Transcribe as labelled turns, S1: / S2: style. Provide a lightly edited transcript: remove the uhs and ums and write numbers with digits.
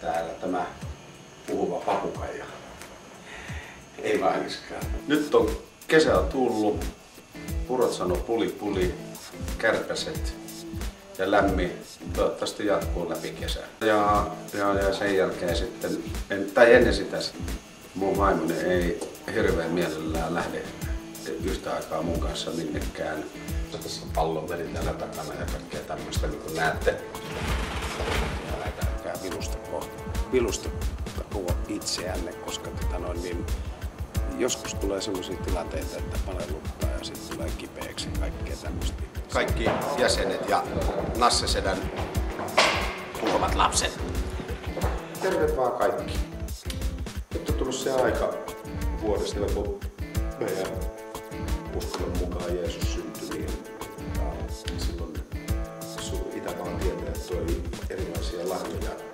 S1: täällä tämä puhuva papukaija. Ei vainiskaan. Nyt on kesä tullut. Purot sanoo puli puli, kärpäset ja lämmin. Toivottavasti jatkuu läpi kesää. Ja sen jälkeen sitten, ennen sitä, mun vaimoni ei hirveän mielellään lähde yhtä aikaa mun kanssa minnekään. Tässä on pallonveli täällä takana ja kaikkea tämmöistä, niin kuin näette. Ja älkää vilusta itseänne, koska joskus tulee sellaisia tilanteita, että paneluttaa ja sitten tulee kipeäksi kaikkea tämmöistä. Kaikki jäsenet ja Nassesedän puhuvat lapset. Terve vaan kaikki. Nyt on tullut se aika vuodesta, kun meidän uskonnon mukaan Jeesus syntyi, niin silloin Itämaan tietäjät toi erilaisia lahjoja